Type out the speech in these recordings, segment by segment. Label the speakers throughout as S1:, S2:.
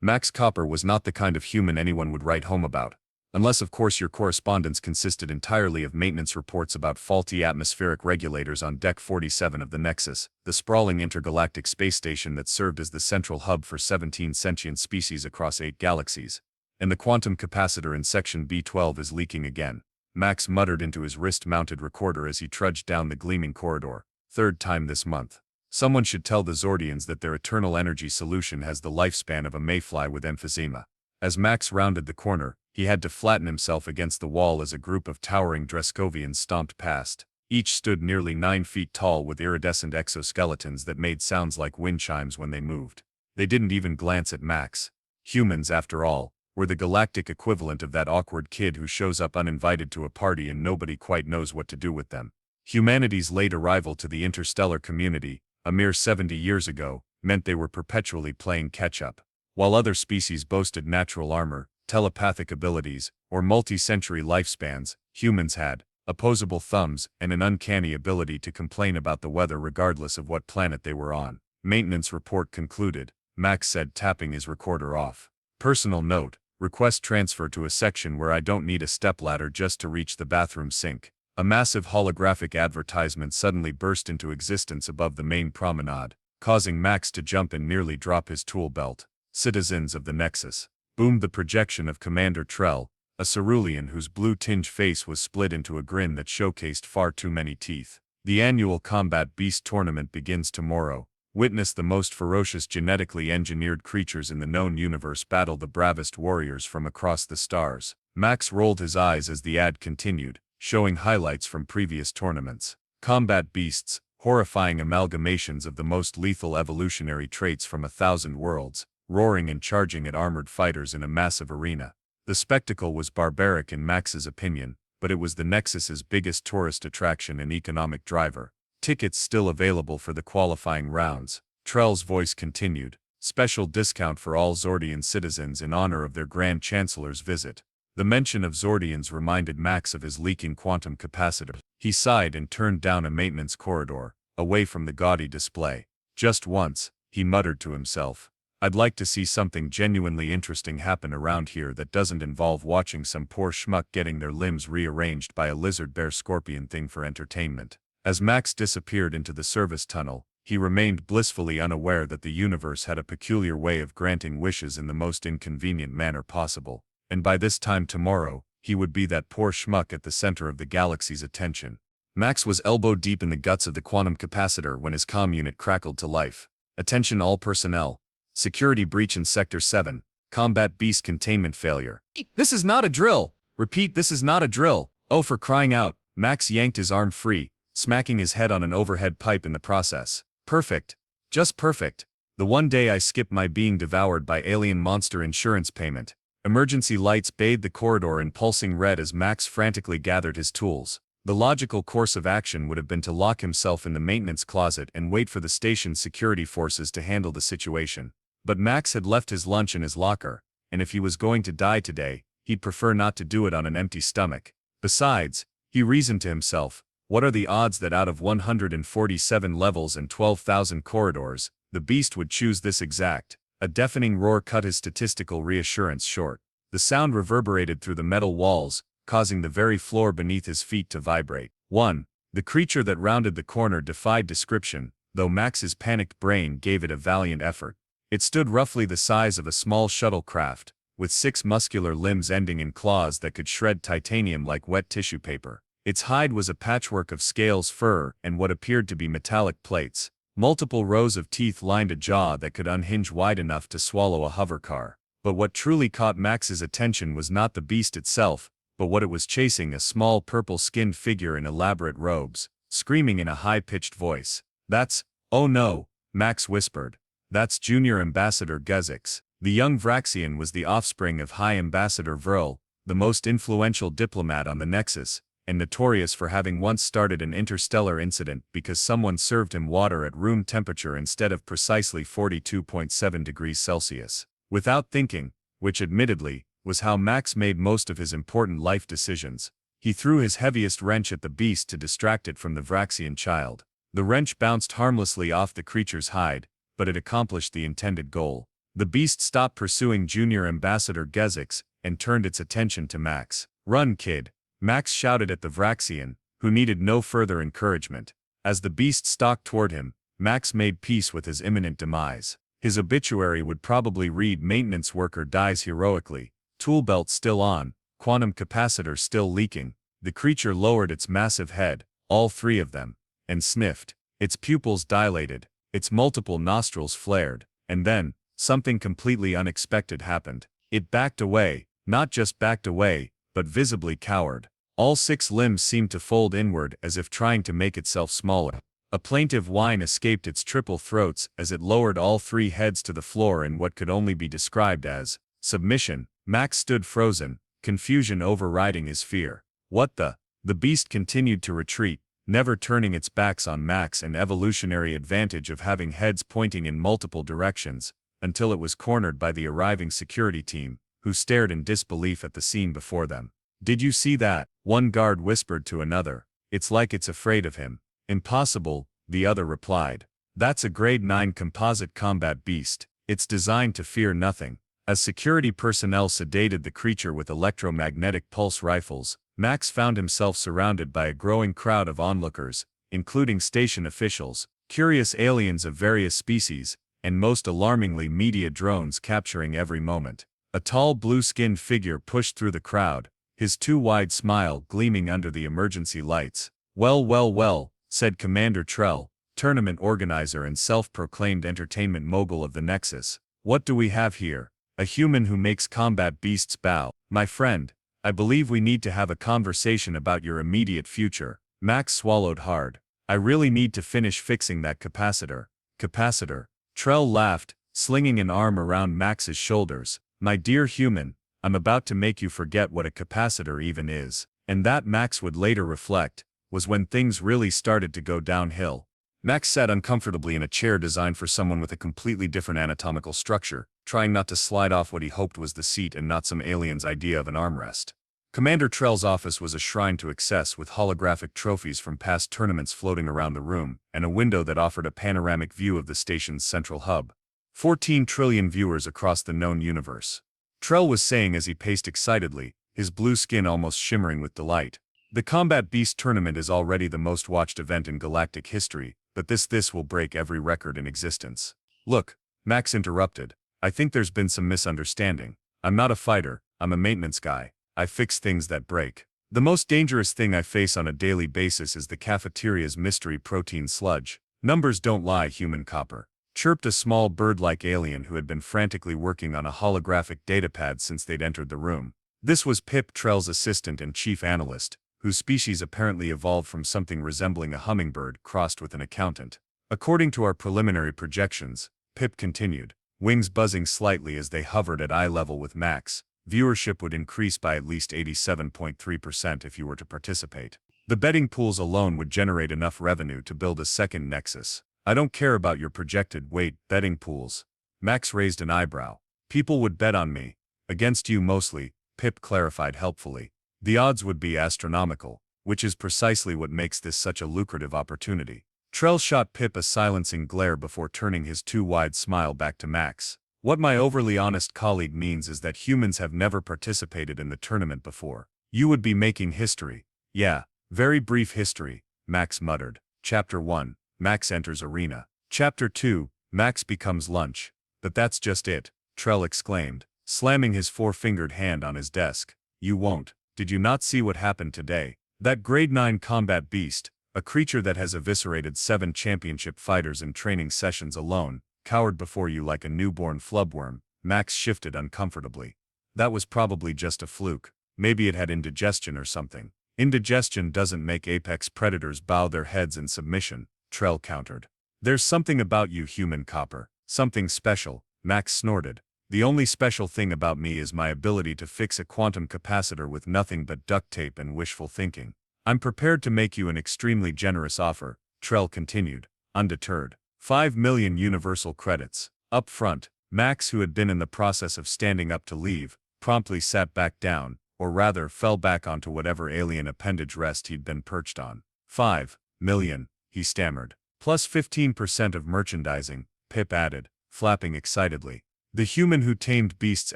S1: Max Copper was not the kind of human anyone would write home about. Unless of course your correspondence consisted entirely of maintenance reports about faulty atmospheric regulators on Deck 47 of the Nexus, the sprawling intergalactic space station that served as the central hub for 17 sentient species across 8 galaxies. And the quantum capacitor in Section B12 is leaking again, Max muttered into his wrist-mounted recorder as he trudged down the gleaming corridor. Third time this month. Someone should tell the Zordians that their eternal energy solution has the lifespan of a mayfly with emphysema. As Max rounded the corner, he had to flatten himself against the wall as a group of towering Dreskovians stomped past. Each stood nearly 9 feet tall with iridescent exoskeletons that made sounds like wind chimes when they moved. They didn't even glance at Max. Humans, after all, were the galactic equivalent of that awkward kid who shows up uninvited to a party and nobody quite knows what to do with them. Humanity's late arrival to the interstellar community, a mere 70 years ago, meant they were perpetually playing catch-up. While other species boasted natural armor, telepathic abilities, or multi-century lifespans, humans had opposable thumbs and an uncanny ability to complain about the weather regardless of what planet they were on. Maintenance report concluded, Max said, tapping his recorder off. Personal note, request transfer to a section where I don't need a stepladder just to reach the bathroom sink. A massive holographic advertisement suddenly burst into existence above the main promenade, causing Max to jump and nearly drop his tool belt. Citizens of the Nexus. Boomed the projection of Commander Trell, a cerulean whose blue-tinged face was split into a grin that showcased far too many teeth. The annual Combat Beast Tournament begins tomorrow. Witness the most ferocious genetically engineered creatures in the known universe battle the bravest warriors from across the stars. Max rolled his eyes as the ad continued, showing highlights from previous tournaments. Combat beasts, horrifying amalgamations of the most lethal evolutionary traits from 1,000 worlds, roaring and charging at armored fighters in a massive arena. The spectacle was barbaric in Max's opinion, but it was the Nexus's biggest tourist attraction and economic driver. Tickets still available for the qualifying rounds. Trell's voice continued, special discount for all Zordian citizens in honor of their Grand Chancellor's visit. The mention of Zordians reminded Max of his leaking quantum capacitor. He sighed and turned down a maintenance corridor, away from the gaudy display. Just once, he muttered to himself, I'd like to see something genuinely interesting happen around here that doesn't involve watching some poor schmuck getting their limbs rearranged by a lizard bear scorpion thing for entertainment. As Max disappeared into the service tunnel, he remained blissfully unaware that the universe had a peculiar way of granting wishes in the most inconvenient manner possible. And by this time tomorrow, he would be that poor schmuck at the center of the galaxy's attention. Max was elbow deep in the guts of the quantum capacitor when his comm unit crackled to life. Attention all personnel. Security breach in Sector 7. Combat beast containment failure. This is not a drill. Repeat, this is not a drill. Oh, for crying out. Max yanked his arm free, smacking his head on an overhead pipe in the process. Perfect. Just perfect. The one day I skipped my being devoured by alien monster insurance payment. Emergency lights bathed the corridor in pulsing red as Max frantically gathered his tools. The logical course of action would have been to lock himself in the maintenance closet and wait for the station's security forces to handle the situation. But Max had left his lunch in his locker, and if he was going to die today, he'd prefer not to do it on an empty stomach. Besides, he reasoned to himself, what are the odds that out of 147 levels and 12,000 corridors, the beast would choose this exact? A deafening roar cut his statistical reassurance short. The sound reverberated through the metal walls, causing the very floor beneath his feet to vibrate. 1. The creature that rounded the corner defied description, though Max's panicked brain gave it a valiant effort. It stood roughly the size of a small shuttlecraft, with 6 muscular limbs ending in claws that could shred titanium like wet tissue paper. Its hide was a patchwork of scales, fur, and what appeared to be metallic plates. Multiple rows of teeth lined a jaw that could unhinge wide enough to swallow a hovercar. But what truly caught Max's attention was not the beast itself, but what it was chasing, a small purple-skinned figure in elaborate robes, screaming in a high-pitched voice. That's, oh no, Max whispered. That's Junior Ambassador Gezix. The young Vraxian was the offspring of High Ambassador Vril, the most influential diplomat on the Nexus, and notorious for having once started an interstellar incident because someone served him water at room temperature instead of precisely 42.7 degrees Celsius. Without thinking, which admittedly was how Max made most of his important life decisions, he threw his heaviest wrench at the beast to distract it from the Vraxian child. The wrench bounced harmlessly off the creature's hide, but it accomplished the intended goal. The beast stopped pursuing Junior Ambassador Gezix and turned its attention to Max. "Run, kid," Max shouted at the Vraxian, who needed no further encouragement. As the beast stalked toward him, Max made peace with his imminent demise. His obituary would probably read "Maintenance worker dies heroically, tool belt still on, quantum capacitor still leaking." The creature lowered its massive head, all three of them, and sniffed. Its pupils dilated, its multiple nostrils flared, and then, something completely unexpected happened. It backed away, not just backed away, but visibly cowered. All 6 limbs seemed to fold inward as if trying to make itself smaller. A plaintive whine escaped its triple throats as it lowered all 3 heads to the floor in what could only be described as submission. Max stood frozen, confusion overriding his fear. What the? The beast continued to retreat, never turning its backs on Max, an evolutionary advantage of having heads pointing in multiple directions, until it was cornered by the arriving security team, who stared in disbelief at the scene before them. "Did you see that?" one guard whispered to another. "It's like it's afraid of him." "Impossible," the other replied. "That's a grade 9 composite combat beast. It's designed to fear nothing." As security personnel sedated the creature with electromagnetic pulse rifles, Max found himself surrounded by a growing crowd of onlookers, including station officials, curious aliens of various species, and most alarmingly media drones capturing every moment. A tall blue-skinned figure pushed through the crowd, his too wide smile gleaming under the emergency lights. "Well, well, well," said Commander Trell, tournament organizer and self-proclaimed entertainment mogul of the Nexus. "What do we have here? A human who makes combat beasts bow. My friend, I believe we need to have a conversation about your immediate future." Max swallowed hard. "I really need to finish fixing that capacitor." "Capacitor?" Trell laughed, slinging an arm around Max's shoulders. "My dear human, I'm about to make you forget what a capacitor even is." And that, Max would later reflect, was when things really started to go downhill. Max sat uncomfortably in a chair designed for someone with a completely different anatomical structure, trying not to slide off what he hoped was the seat and not some alien's idea of an armrest. Commander Trell's office was a shrine to excess, with holographic trophies from past tournaments floating around the room, and a window that offered a panoramic view of the station's central hub. 14 trillion viewers across the known universe. Trell was saying as he paced excitedly, his blue skin almost shimmering with delight. "The Combat Beast Tournament is already the most watched event in galactic history, but this will break every record in existence." "Look," Max interrupted, "I think there's been some misunderstanding. I'm not a fighter, I'm a maintenance guy. I fix things that break. The most dangerous thing I face on a daily basis is the cafeteria's mystery protein sludge." "Numbers don't lie, human copper," chirped a small bird-like alien who had been frantically working on a holographic datapad since they'd entered the room. This was Pip, Trell's assistant and chief analyst, whose species apparently evolved from something resembling a hummingbird crossed with an accountant. "According to our preliminary projections," Pip continued, wings buzzing slightly as they hovered at eye level with Max, "viewership would increase by at least 87.3% if you were to participate. The betting pools alone would generate enough revenue to build a second Nexus." "I don't care about your projected betting pools." Max raised an eyebrow. "People would bet on me. Against you mostly," Pip clarified helpfully. "The odds would be astronomical, which is precisely what makes this such a lucrative opportunity." Trell shot Pip a silencing glare before turning his too wide smile back to Max. "What my overly honest colleague means is that humans have never participated in the tournament before. You would be making history." "Yeah, very brief history," Max muttered. Chapter 1. Max enters arena. Chapter 2. Max becomes lunch. "But that's just it," Trell exclaimed, slamming his four-fingered hand on his desk. "You won't. Did you not see what happened today? That grade 9 combat beast, a creature that has eviscerated 7 championship fighters in training sessions alone, cowered before you like a newborn flubworm." Max shifted uncomfortably. "That was probably just a fluke. Maybe it had indigestion or something." "Indigestion doesn't make apex predators bow their heads in submission," Trell countered. "There's something about you, human copper. Something special," Max snorted. "The only special thing about me is my ability to fix a quantum capacitor with nothing but duct tape and wishful thinking." "I'm prepared to make you an extremely generous offer," Trell continued, undeterred. 5 million universal credits. Up front. Max, who had been in the process of standing up to leave, promptly sat back down, or rather fell back onto whatever alien appendage rest he'd been perched on. 5 million, he stammered. "Plus 15% of merchandising," Pip added, flapping excitedly. The human who tamed beasts'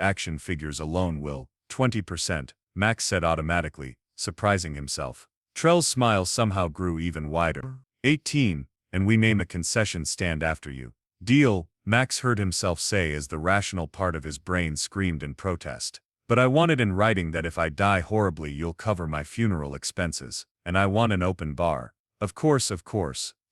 S1: action figures alone will, 20%, Max said automatically, surprising himself. Trell's smile somehow grew even wider. 18, and we name a concession stand after you. Deal, Max heard himself say as the rational part of his brain screamed in protest. But I want it in writing that if I die horribly you'll cover my funeral expenses, and I want an open bar. Of course,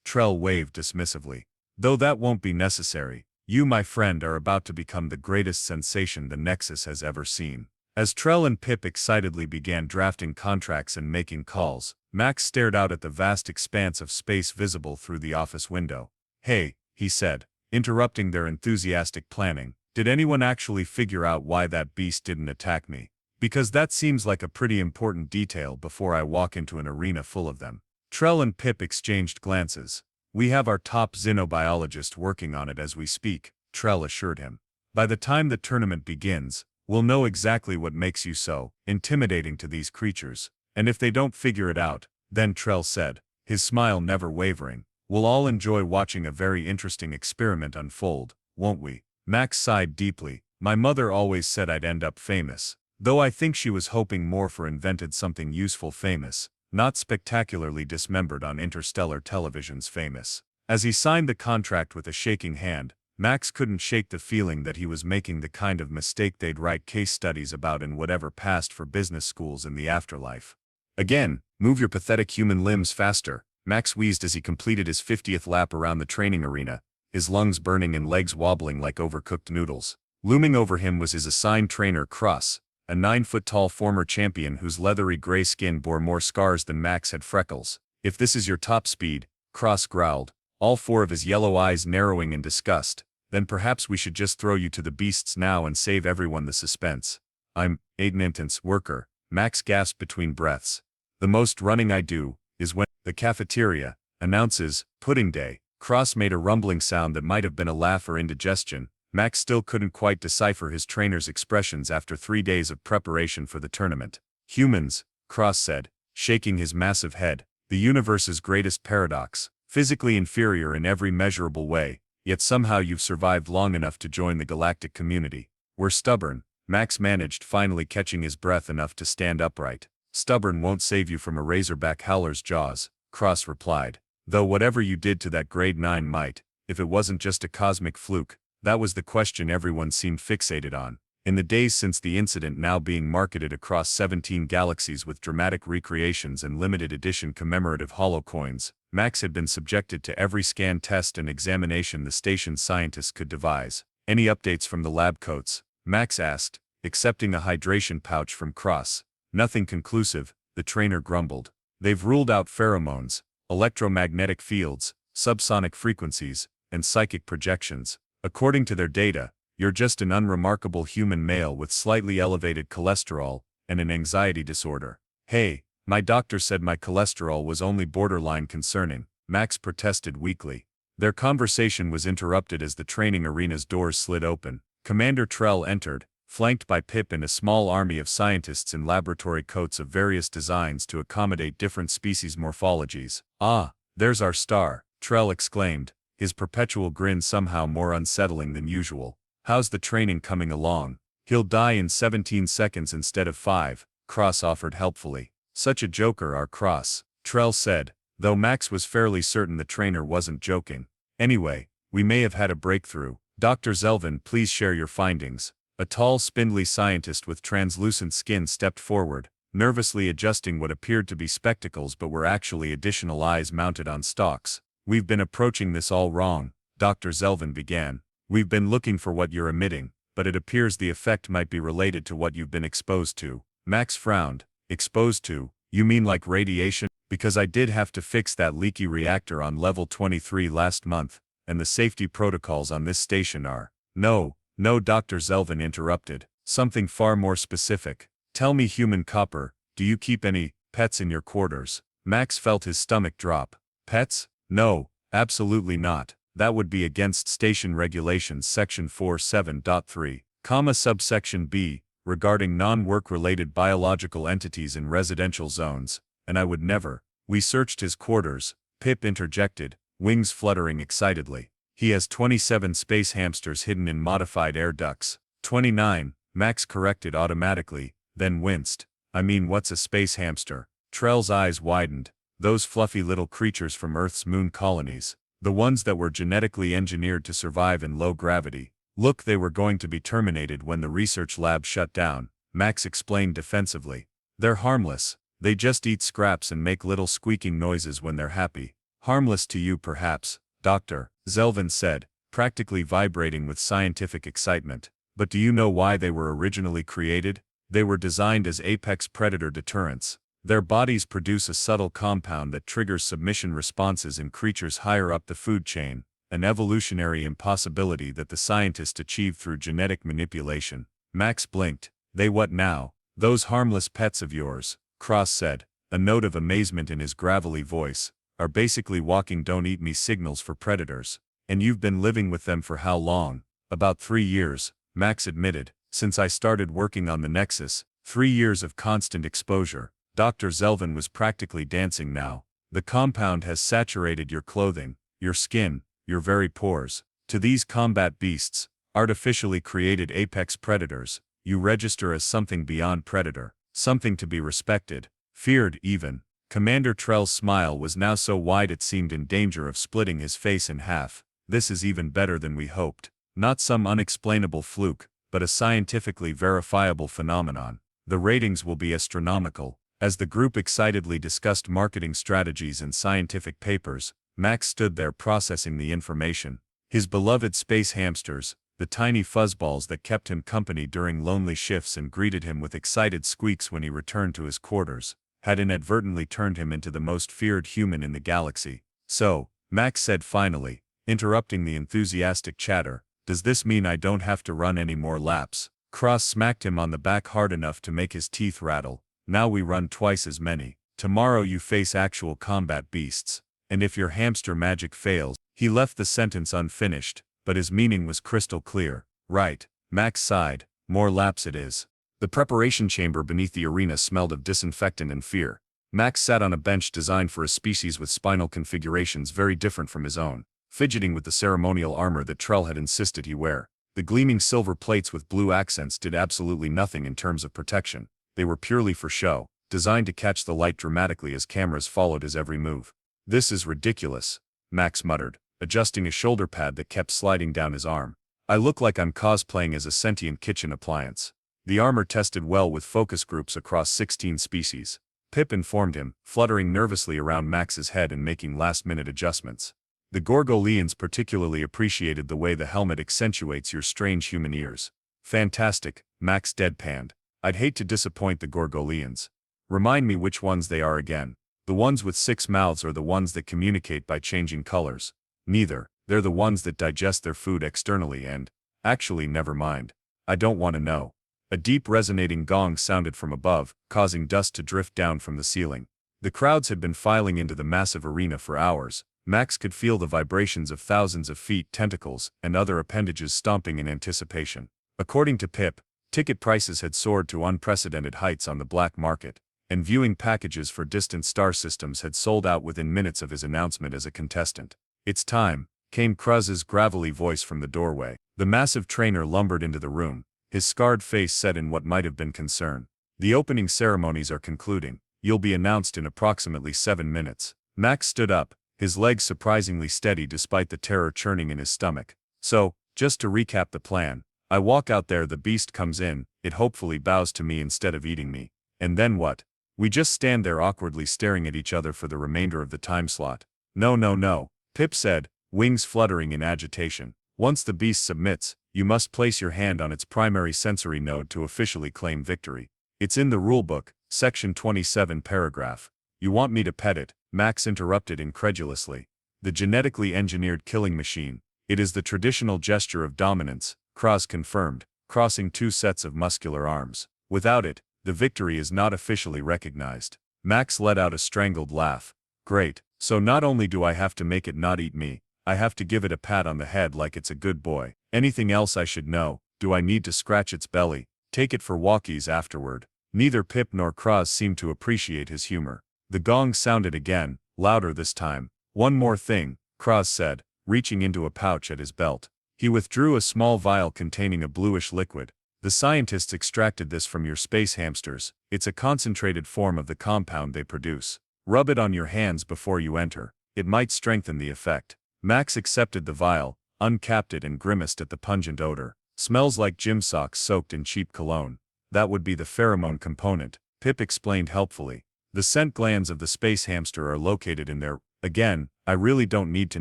S1: Trell waved dismissively. Though that won't be necessary. You, my friend, are about to become the greatest sensation the Nexus has ever seen. As Trell and Pip excitedly began drafting contracts and making calls, Max stared out at the vast expanse of space visible through the office window. Hey, he said, interrupting their enthusiastic planning, did anyone actually figure out why that beast didn't attack me? Because that seems like a pretty important detail before I walk into an arena full of them. Trell and Pip exchanged glances. We have our top xenobiologist working on it as we speak, Trell assured him. By the time the tournament begins, we'll know exactly what makes you so intimidating to these creatures. And if they don't figure it out, then Trell said, his smile never wavering, we'll all enjoy watching a very interesting experiment unfold, won't we? Max sighed deeply. My mother always said I'd end up famous. Though I think she was hoping more for invented something useful famous, not spectacularly dismembered on interstellar television's famous. As he signed the contract with a shaking hand, Max couldn't shake the feeling that he was making the kind of mistake they'd write case studies about in whatever passed for business schools in the afterlife. Again, move your pathetic human limbs faster, Max wheezed as he completed his 50th lap around the training arena, his lungs burning and legs wobbling like overcooked noodles. Looming over him was his assigned trainer Cross, a 9-foot-tall former champion whose leathery gray skin bore more scars than Max had freckles. If this is your top speed, Cross growled, all 4 of his yellow eyes narrowing in disgust, then perhaps we should just throw you to the beasts now and save everyone the suspense. I'm an intense worker, Max gasped between breaths. The most running I do is when the cafeteria announces pudding day. Cross made a rumbling sound that might have been a laugh or indigestion. Max still couldn't quite decipher his trainer's expressions after 3 days of preparation for the tournament. Humans, Cross said, shaking his massive head, the universe's greatest paradox, physically inferior in every measurable way, yet somehow you've survived long enough to join the galactic community. We're stubborn, Max managed, finally catching his breath enough to stand upright. Stubborn won't save you from a razorback howler's jaws, Cross replied. Though whatever you did to that grade 9 might, if it wasn't just a cosmic fluke. That was the question everyone seemed fixated on. In the days since the incident, now being marketed across 17 galaxies with dramatic recreations and limited edition commemorative holocoins, Max had been subjected to every scan, test and examination the station's scientists could devise. Any updates from the lab coats? Max asked, accepting a hydration pouch from Cross. Nothing conclusive, the trainer grumbled. They've ruled out pheromones, electromagnetic fields, subsonic frequencies, and psychic projections. According to their data, you're just an unremarkable human male with slightly elevated cholesterol and an anxiety disorder. Hey, my doctor said my cholesterol was only borderline concerning, Max protested weakly. Their conversation was interrupted as the training arena's doors slid open. Commander Trell entered, flanked by Pip and a small army of scientists in laboratory coats of various designs to accommodate different species morphologies. Ah, there's our star, Trell exclaimed, his perpetual grin somehow more unsettling than usual. How's the training coming along? He'll die in 17 seconds instead of 5, Cross offered helpfully. Such a joker, our Cross, Trell said, though Max was fairly certain the trainer wasn't joking. Anyway, we may have had a breakthrough. Dr. Zelvin, please share your findings. A tall, spindly scientist with translucent skin stepped forward, nervously adjusting what appeared to be spectacles but were actually additional eyes mounted on stalks. We've been approaching this all wrong, Dr. Zelvin began. We've been looking for what you're emitting, but it appears the effect might be related to what you've been exposed to. Max frowned. Exposed to? You mean like radiation? Because I did have to fix that leaky reactor on level 23 last month, and the safety protocols on this station are… No, Dr. Zelvin interrupted. Something far more specific. Tell me, human copper, do you keep any pets in your quarters? Max felt his stomach drop. Pets? No, absolutely not. That would be against station regulations section 47.3, subsection B, regarding non-work-related biological entities in residential zones, and I would never. We searched his quarters, Pip interjected, wings fluttering excitedly. He has 27 space hamsters hidden in modified air ducts. 29, Max corrected automatically, then winced. I mean, what's a space hamster? Trell's eyes widened. Those fluffy little creatures from Earth's moon colonies. The ones that were genetically engineered to survive in low gravity. Look, they were going to be terminated when the research lab shut down, Max explained defensively. They're harmless. They just eat scraps and make little squeaking noises when they're happy. Harmless to you perhaps, Doctor, Zelvin said, practically vibrating with scientific excitement. But do you know why they were originally created? They were designed as apex predator deterrents. Their bodies produce a subtle compound that triggers submission responses in creatures higher up the food chain, an evolutionary impossibility that the scientists achieved through genetic manipulation. Max blinked. They what now? Those harmless pets of yours, Cross said, a note of amazement in his gravelly voice, are basically walking don't eat me signals for predators. And you've been living with them for how long? About 3 years, Max admitted, since I started working on the Nexus. 3 years of constant exposure. Dr. Zelvin was practically dancing now. The compound has saturated your clothing, your skin, your very pores. To these combat beasts, artificially created apex predators, you register as something beyond predator, something to be respected, feared even. Commander Trell's smile was now so wide it seemed in danger of splitting his face in half. This is even better than we hoped. Not some unexplainable fluke, but a scientifically verifiable phenomenon. The ratings will be astronomical. As the group excitedly discussed marketing strategies and scientific papers, Max stood there processing the information. His beloved space hamsters, the tiny fuzzballs that kept him company during lonely shifts and greeted him with excited squeaks when he returned to his quarters, had inadvertently turned him into the most feared human in the galaxy. So, Max said finally, interrupting the enthusiastic chatter, does this mean I don't have to run any more laps? Cross smacked him on the back hard enough to make his teeth rattle. Now we run twice as many. Tomorrow you face actual combat beasts. And if your hamster magic fails, he left the sentence unfinished, but his meaning was crystal clear. Right, Max sighed, more laps it is. The preparation chamber beneath the arena smelled of disinfectant and fear. Max sat on a bench designed for a species with spinal configurations very different from his own, fidgeting with the ceremonial armor that Trell had insisted he wear. The gleaming silver plates with blue accents did absolutely nothing in terms of protection. They were purely for show, designed to catch the light dramatically as cameras followed his every move. This is ridiculous, Max muttered, adjusting a shoulder pad that kept sliding down his arm. I look like I'm cosplaying as a sentient kitchen appliance. The armor tested well with focus groups across 16 species. Pip informed him, fluttering nervously around Max's head and making last-minute adjustments. The Gorgoleans particularly appreciated the way the helmet accentuates your strange human ears. Fantastic, Max deadpanned. I'd hate to disappoint the Gorgoleans. Remind me which ones they are again. The ones with 6 mouths or the ones that communicate by changing colors? Neither. They're the ones that digest their food externally and… Actually, never mind. I don't want to know. A deep resonating gong sounded from above, causing dust to drift down from the ceiling. The crowds had been filing into the massive arena for hours. Max could feel the vibrations of thousands of feet, tentacles, and other appendages stomping in anticipation. According to Pip, ticket prices had soared to unprecedented heights on the black market, and viewing packages for distant star systems had sold out within minutes of his announcement as a contestant. It's time, came Kruz's gravelly voice from the doorway. The massive trainer lumbered into the room, his scarred face set in what might have been concern. The opening ceremonies are concluding. You'll be announced in approximately 7 minutes. Max stood up, his legs surprisingly steady despite the terror churning in his stomach. So, just to recap the plan. I walk out there, the beast comes in, it hopefully bows to me instead of eating me. And then what? We just stand there awkwardly staring at each other for the remainder of the time slot. No, Pip said, wings fluttering in agitation. Once the beast submits, you must place your hand on its primary sensory node to officially claim victory. It's in the rulebook, section 27 paragraph. You want me to pet it? Max interrupted incredulously. The genetically engineered killing machine. It is the traditional gesture of dominance, Kruz confirmed, crossing 2 sets of muscular arms. Without it, the victory is not officially recognized. Max let out a strangled laugh. Great, so not only do I have to make it not eat me, I have to give it a pat on the head like it's a good boy. Anything else I should know? Do I need to scratch its belly? Take it for walkies afterward? Neither Pip nor Kruz seemed to appreciate his humor. The gong sounded again, louder this time. One more thing, Kruz said, reaching into a pouch at his belt. He withdrew a small vial containing a bluish liquid. The scientists extracted this from your space hamsters. It's a concentrated form of the compound they produce. Rub it on your hands before you enter. It might strengthen the effect. Max accepted the vial, uncapped it and grimaced at the pungent odor. Smells like gym socks soaked in cheap cologne. That would be the pheromone component, Pip explained helpfully. The scent glands of the space hamster are located in there. Again, I really don't need to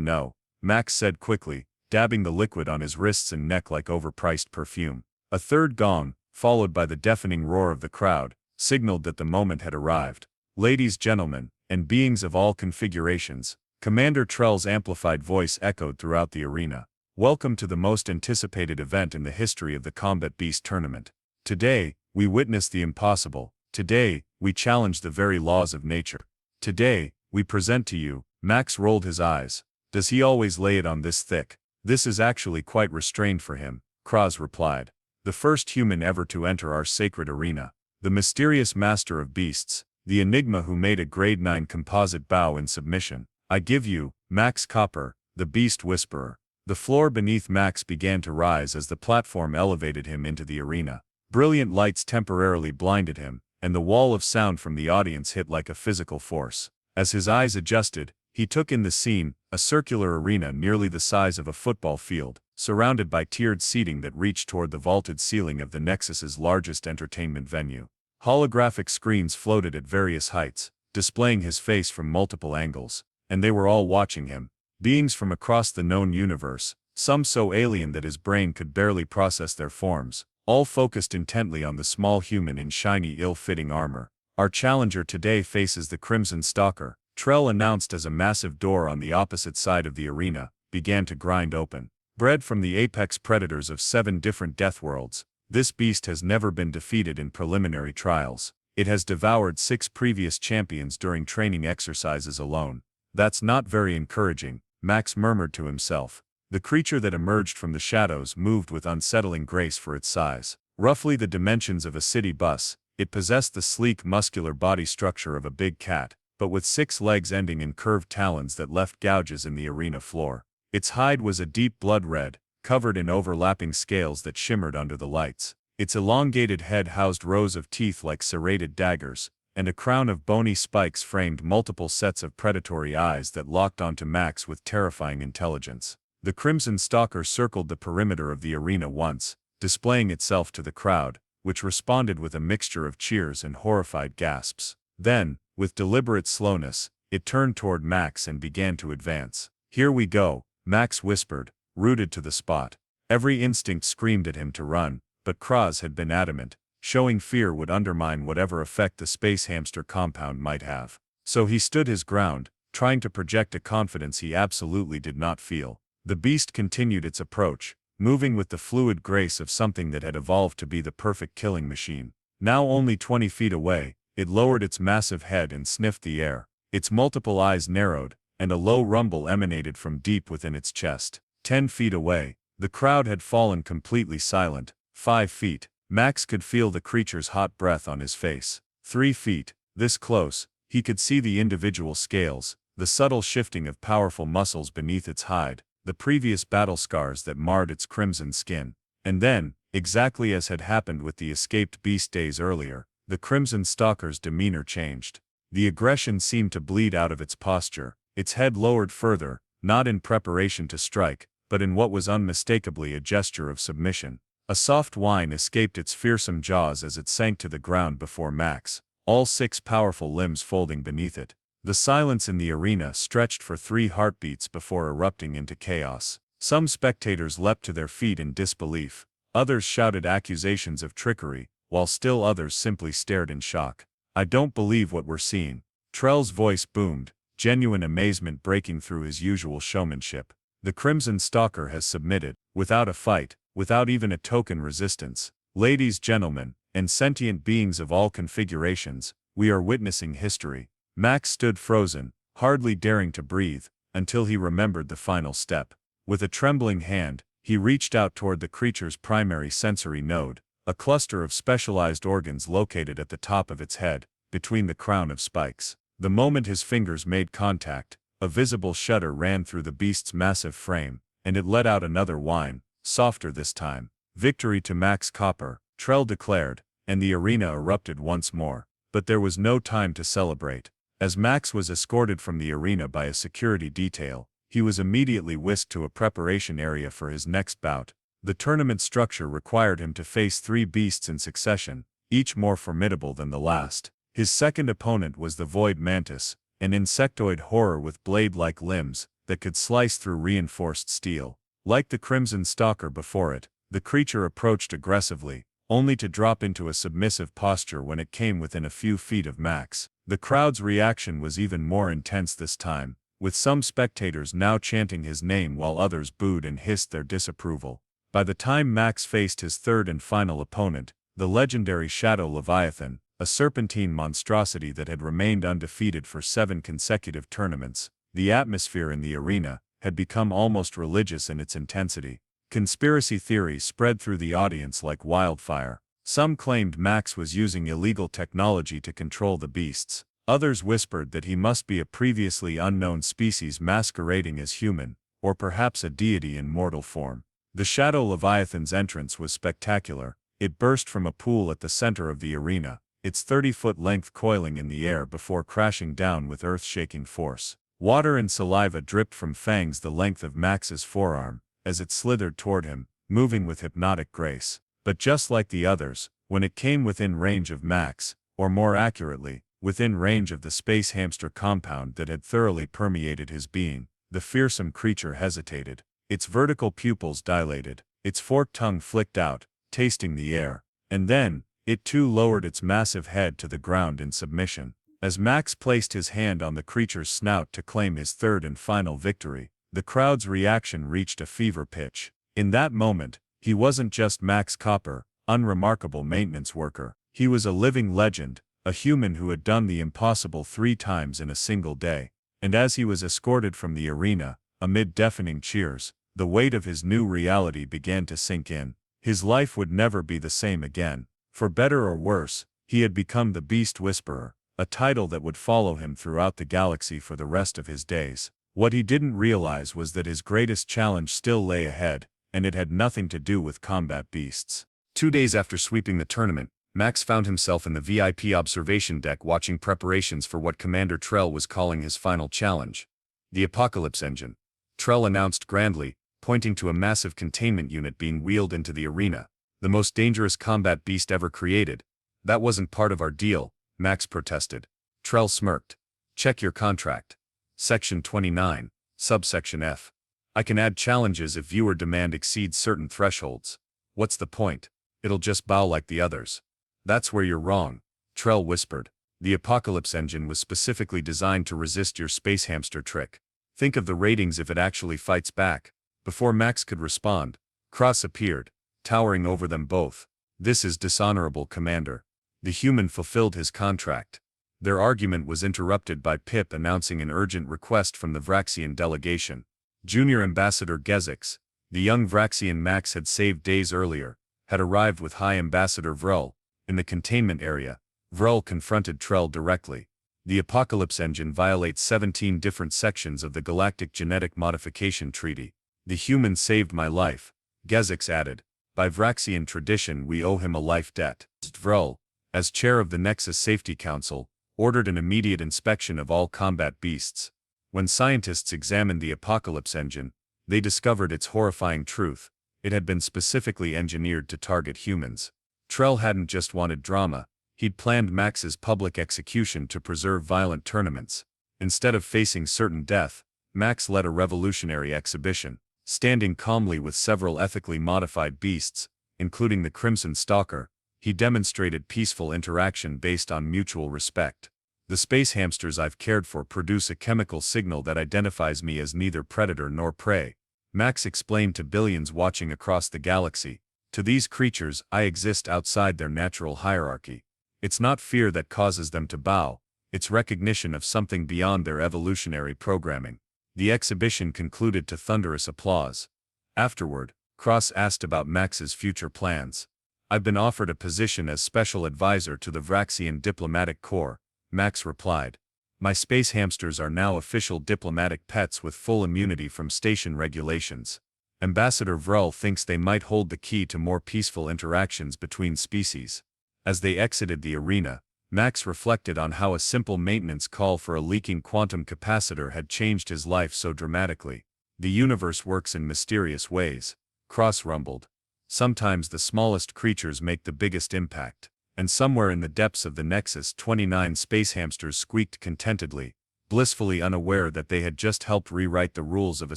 S1: know, Max said quickly, dabbing the liquid on his wrists and neck like overpriced perfume. A third gong, followed by the deafening roar of the crowd, signaled that the moment had arrived. Ladies, gentlemen, and beings of all configurations, Commander Trell's amplified voice echoed throughout the arena. Welcome to the most anticipated event in the history of the Combat Beast Tournament. Today, we witness the impossible. Today, we challenge the very laws of nature. Today, we present to you. Max rolled his eyes. Does he always lay it on this thick? This is actually quite restrained for him, Kraz replied. The first human ever to enter our sacred arena. The mysterious master of beasts, the enigma who made a grade 9 composite bow in submission. I give you, Max Copper, the beast whisperer. The floor beneath Max began to rise as the platform elevated him into the arena. Brilliant lights temporarily blinded him, and the wall of sound from the audience hit like a physical force. As his eyes adjusted, he took in the scene, a circular arena nearly the size of a football field, surrounded by tiered seating that reached toward the vaulted ceiling of the Nexus's largest entertainment venue. Holographic screens floated at various heights, displaying his face from multiple angles, and they were all watching him. Beings from across the known universe, some so alien that his brain could barely process their forms, all focused intently on the small human in shiny ill-fitting armor. Our challenger today faces the Crimson Stalker, Trell announced as a massive door on the opposite side of the arena began to grind open. Bred from the apex predators of 7 different death worlds, this beast has never been defeated in preliminary trials. It has devoured 6 previous champions during training exercises alone. That's not very encouraging, Max murmured to himself. The creature that emerged from the shadows moved with unsettling grace for its size. Roughly the dimensions of a city bus, it possessed the sleek muscular body structure of a big cat, but with 6 legs ending in curved talons that left gouges in the arena floor. Its hide was a deep blood red, covered in overlapping scales that shimmered under the lights. Its elongated head housed rows of teeth like serrated daggers, and a crown of bony spikes framed multiple sets of predatory eyes that locked onto Max with terrifying intelligence. The Crimson Stalker circled the perimeter of the arena once, displaying itself to the crowd, which responded with a mixture of cheers and horrified gasps. Then, with deliberate slowness, it turned toward Max and began to advance. Here we go, Max whispered, rooted to the spot. Every instinct screamed at him to run, but Kraz had been adamant. Showing fear would undermine whatever effect the space hamster compound might have. So he stood his ground, trying to project a confidence he absolutely did not feel. The beast continued its approach, moving with the fluid grace of something that had evolved to be the perfect killing machine. Now only 20 feet away, it lowered its massive head and sniffed the air. Its multiple eyes narrowed, and a low rumble emanated from deep within its chest. 10 feet away, the crowd had fallen completely silent. 5 feet, Max could feel the creature's hot breath on his face. 3 feet, this close, he could see the individual scales, the subtle shifting of powerful muscles beneath its hide, the previous battle scars that marred its crimson skin. And then, exactly as had happened with the escaped beast days earlier, the Crimson Stalker's demeanor changed. The aggression seemed to bleed out of its posture, its head lowered further, not in preparation to strike, but in what was unmistakably a gesture of submission. A soft whine escaped its fearsome jaws as it sank to the ground before Max, all 6 powerful limbs folding beneath it. The silence in the arena stretched for 3 heartbeats before erupting into chaos. Some spectators leapt to their feet in disbelief, others shouted accusations of trickery, while still others simply stared in shock. I don't believe what we're seeing. Trell's voice boomed, genuine amazement breaking through his usual showmanship. The Crimson Stalker has submitted, without a fight, without even a token resistance. Ladies, gentlemen, and sentient beings of all configurations, we are witnessing history. Max stood frozen, hardly daring to breathe, until he remembered the final step. With a trembling hand, he reached out toward the creature's primary sensory node, a cluster of specialized organs located at the top of its head, between the crown of spikes. The moment his fingers made contact, A visible shudder ran through the beast's massive frame, and it let out another whine, softer this time. "Victory to Max Copper," Trell declared, and the arena erupted once more. But there was no time to celebrate. As Max was escorted from the arena by a security detail, he was immediately whisked to a preparation area for his next bout. The tournament structure required him to face 3 beasts in succession, each more formidable than the last. His second opponent was the Void Mantis, an insectoid horror with blade-like limbs that could slice through reinforced steel. Like the Crimson Stalker before it, the creature approached aggressively, only to drop into a submissive posture when it came within a few feet of Max. The crowd's reaction was even more intense this time, with some spectators now chanting his name while others booed and hissed their disapproval. By the time Max faced his third and final opponent, the legendary Shadow Leviathan, a serpentine monstrosity that had remained undefeated for 7 consecutive tournaments, the atmosphere in the arena had become almost religious in its intensity. Conspiracy theories spread through the audience like wildfire. Some claimed Max was using illegal technology to control the beasts. Others whispered that he must be a previously unknown species masquerading as human, or perhaps a deity in mortal form. The Shadow Leviathan's entrance was spectacular. It burst from a pool at the center of the arena, its 30-foot length coiling in the air before crashing down with earth-shaking force. Water and saliva dripped from fangs the length of Max's forearm, as it slithered toward him, moving with hypnotic grace. But just like the others, when it came within range of Max, or more accurately, within range of the space hamster compound that had thoroughly permeated his being, the fearsome creature hesitated. Its vertical pupils dilated, its forked tongue flicked out, tasting the air. And then, it too lowered its massive head to the ground in submission. As Max placed his hand on the creature's snout to claim his third and final victory, the crowd's reaction reached a fever pitch. In that moment, he wasn't just Max Copper, unremarkable maintenance worker. He was a living legend, a human who had done the impossible 3 times in a single day. And as he was escorted from the arena, amid deafening cheers, the weight of his new reality began to sink in. His life would never be the same again. For better or worse, he had become the Beast Whisperer, a title that would follow him throughout the galaxy for the rest of his days. What he didn't realize was that his greatest challenge still lay ahead, and it had nothing to do with combat beasts. 2 days after sweeping the tournament, Max found himself in the VIP observation deck watching preparations for what Commander Trell was calling his final challenge. The Apocalypse Engine. Trell announced grandly, pointing to a massive containment unit being wheeled into the arena. The most dangerous combat beast ever created. That wasn't part of our deal, Max protested. Trell smirked. Check your contract. Section 29, subsection F. I can add challenges if viewer demand exceeds certain thresholds. What's the point? It'll just bow like the others. That's where you're wrong, Trell whispered. The Apocalypse Engine was specifically designed to resist your space hamster trick. Think of the ratings if it actually fights back. Before Max could respond, Cross appeared, towering over them both. This is dishonorable, Commander. The human fulfilled his contract. Their argument was interrupted by Pip announcing an urgent request from the Vraxian delegation. Junior Ambassador Gezix, the young Vraxian Max had saved days earlier, had arrived with High Ambassador Vrul. In the containment area, Vrul confronted Trell directly. The Apocalypse Engine violates 17 different sections of the Galactic Genetic Modification Treaty. The human saved my life, Gezix added. By Vraxian tradition we owe him a life debt. Vrul, as chair of the Nexus Safety Council, ordered an immediate inspection of all combat beasts. When scientists examined the Apocalypse Engine, they discovered its horrifying truth. It had been specifically engineered to target humans. Trell hadn't just wanted drama, he'd planned Max's public execution to preserve violent tournaments. Instead of facing certain death, Max led a revolutionary exhibition. Standing calmly with several ethically modified beasts, including the Crimson Stalker, he demonstrated peaceful interaction based on mutual respect. The space hamsters I've cared for produce a chemical signal that identifies me as neither predator nor prey, Max explained to billions watching across the galaxy. To these creatures, I exist outside their natural hierarchy. It's not fear that causes them to bow, it's recognition of something beyond their evolutionary programming. The exhibition concluded to thunderous applause. Afterward, Cross asked about Max's future plans. I've been offered a position as special advisor to the Vraxian Diplomatic Corps, Max replied. My space hamsters are now official diplomatic pets with full immunity from station regulations. Ambassador Vrel thinks they might hold the key to more peaceful interactions between species. As they exited the arena, Max reflected on how a simple maintenance call for a leaking quantum capacitor had changed his life so dramatically. The universe works in mysterious ways, Cross rumbled. Sometimes the smallest creatures make the biggest impact. And somewhere in the depths of the Nexus 29 space hamsters squeaked contentedly, blissfully unaware that they had just helped rewrite the rules of a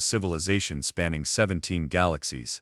S1: civilization spanning 17 galaxies.